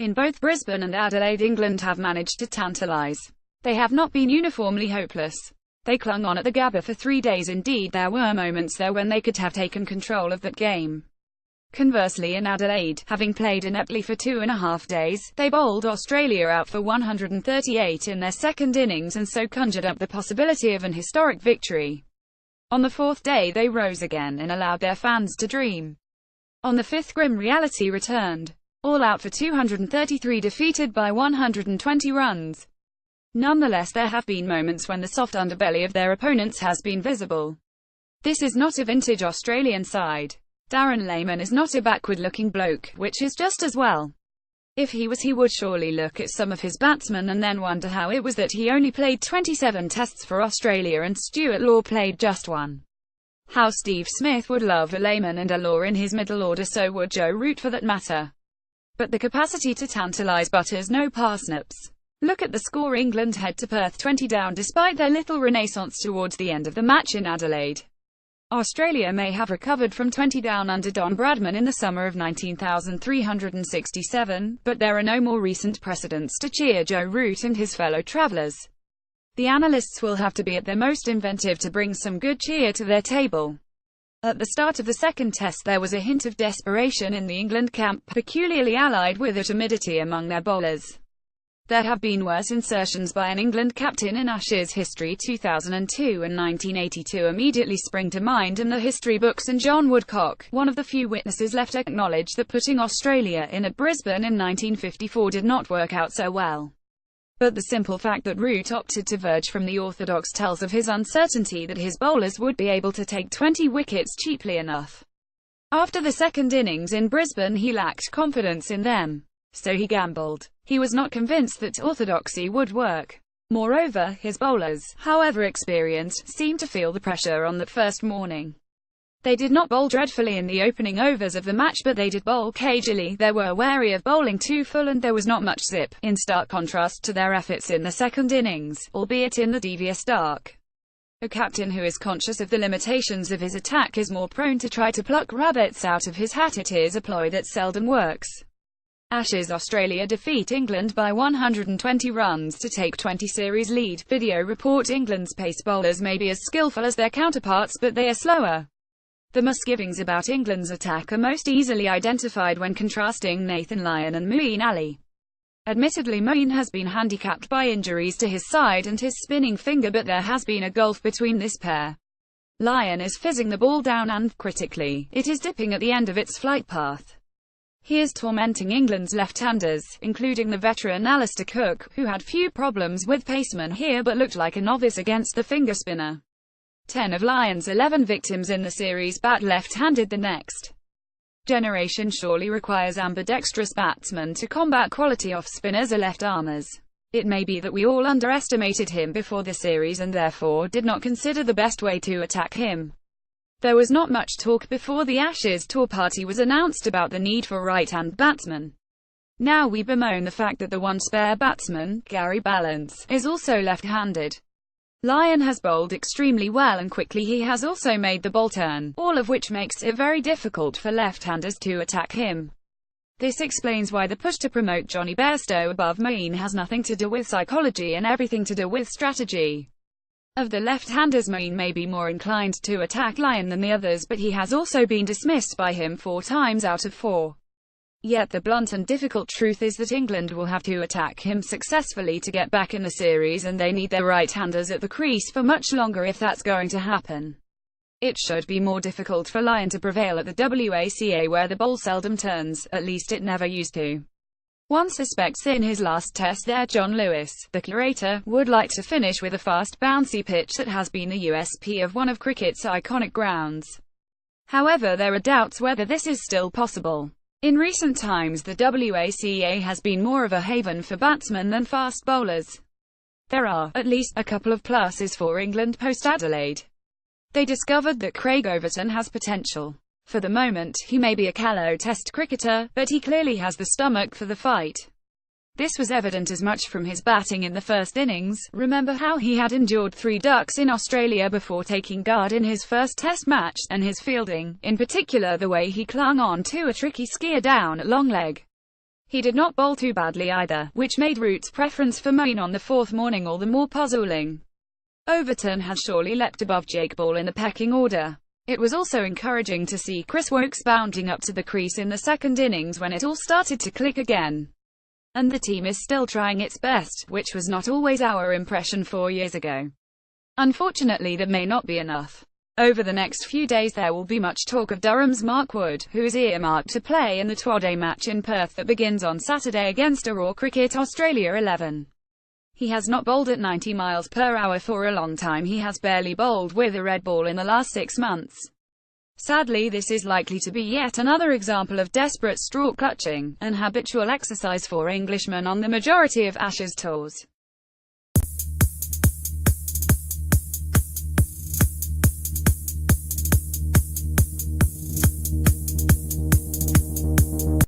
In both Brisbane and Adelaide, England have managed to tantalise. They have not been uniformly hopeless. They clung on at the Gabba for 3 days. Indeed, there were moments there when they could have taken control of that game. Conversely, in Adelaide, having played ineptly for 2.5 days, they bowled Australia out for 138 in their second innings and so conjured up the possibility of an historic victory. On the fourth day they rose again and allowed their fans to dream. On the fifth, grim reality returned. All out for 233, defeated by 120 runs. Nonetheless, there have been moments when the soft underbelly of their opponents has been visible. This is not a vintage Australian side. Darren Lehmann is not a backward-looking bloke, which is just as well. If he was, he would surely look at some of his batsmen and then wonder how it was that he only played 27 tests for Australia and Stuart Law played just one. How Steve Smith would love a Lehmann and a Law in his middle order, so would Joe Root for that matter. But the capacity to tantalise butters no parsnips. Look at the score. England head to Perth 20 down despite their little renaissance towards the end of the match in Adelaide. Australia may have recovered from 20 down under Don Bradman in the summer of 19,367, but there are no more recent precedents to cheer Joe Root and his fellow travellers. The analysts will have to be at their most inventive to bring some good cheer to their table. At the start of the second test there was a hint of desperation in the England camp, peculiarly allied with a timidity among their bowlers. There have been worse insertions by an England captain in Ashes history. 2002 and 1982 immediately spring to mind in the history books, and John Woodcock, one of the few witnesses left, acknowledged that putting Australia in at Brisbane in 1954 did not work out so well. But the simple fact that Root opted to verge from the orthodox tells of his uncertainty that his bowlers would be able to take 20 wickets cheaply enough. After the second innings in Brisbane he lacked confidence in them. So he gambled. He was not convinced that orthodoxy would work. Moreover, his bowlers, however experienced, seemed to feel the pressure on that first morning. They did not bowl dreadfully in the opening overs of the match, but they did bowl cagily. They were wary of bowling too full and there was not much zip, in stark contrast to their efforts in the second innings, albeit in the devious dark. A captain who is conscious of the limitations of his attack is more prone to try to pluck rabbits out of his hat. It is a ploy that seldom works. Ashes Australia defeat England by 120 runs to take 20 series lead. Video report: England's pace bowlers may be as skillful as their counterparts, but they are slower. The misgivings about England's attack are most easily identified when contrasting Nathan Lyon and Moeen Ali. Admittedly, Moeen has been handicapped by injuries to his side and his spinning finger, but there has been a gulf between this pair. Lyon is fizzing the ball down and, critically, it is dipping at the end of its flight path. He is tormenting England's left-handers, including the veteran Alistair Cook, who had few problems with pacemen here but looked like a novice against the finger spinner. 10 of Lyon's 11 victims in the series bat left-handed. The next generation surely requires ambidextrous batsmen to combat quality off-spinners or left-armers. It may be that we all underestimated him before the series and therefore did not consider the best way to attack him. There was not much talk before the Ashes tour party was announced about the need for right-hand batsmen. Now we bemoan the fact that the one spare batsman, Gary Ballance, is also left-handed. Lyon has bowled extremely well and quickly. He has also made the ball turn, all of which makes it very difficult for left-handers to attack him. This explains why the push to promote Johnny Bairstow above Moeen has nothing to do with psychology and everything to do with strategy. Of the left-handers, Moeen may be more inclined to attack Lyon than the others, but he has also been dismissed by him 4 times out of 4. Yet the blunt and difficult truth is that England will have to attack him successfully to get back in the series, and they need their right-handers at the crease for much longer if that's going to happen. It should be more difficult for Lyon to prevail at the WACA, where the ball seldom turns, at least it never used to. One suspects in his last test there, John Lewis, the curator, would like to finish with a fast bouncy pitch that has been the USP of one of cricket's iconic grounds. However, there are doubts whether this is still possible. In recent times the WACA has been more of a haven for batsmen than fast bowlers. There are, at least, a couple of pluses for England post-Adelaide. They discovered that Craig Overton has potential. For the moment, he may be a callow test cricketer, but he clearly has the stomach for the fight. This was evident as much from his batting in the first innings. Remember how he had endured 3 ducks in Australia before taking guard in his first test match, and his fielding, in particular the way he clung on to a tricky skier down at long leg. He did not bowl too badly either, which made Root's preference for Moeen on the fourth morning all the more puzzling. Overton has surely leapt above Jake Ball in the pecking order. It was also encouraging to see Chris Woakes bounding up to the crease in the second innings when it all started to click again. And the team is still trying its best, which was not always our impression 4 years ago. Unfortunately, that may not be enough. Over the next few days there will be much talk of Durham's Mark Wood, who is earmarked to play in the Twaday match in Perth that begins on Saturday against a Raw Cricket Australia 11. He has not bowled at 90 miles per hour for a long time. He has barely bowled with a red ball in the last 6 months. Sadly, this is likely to be yet another example of desperate straw clutching, an habitual exercise for Englishmen on the majority of Ashes tours.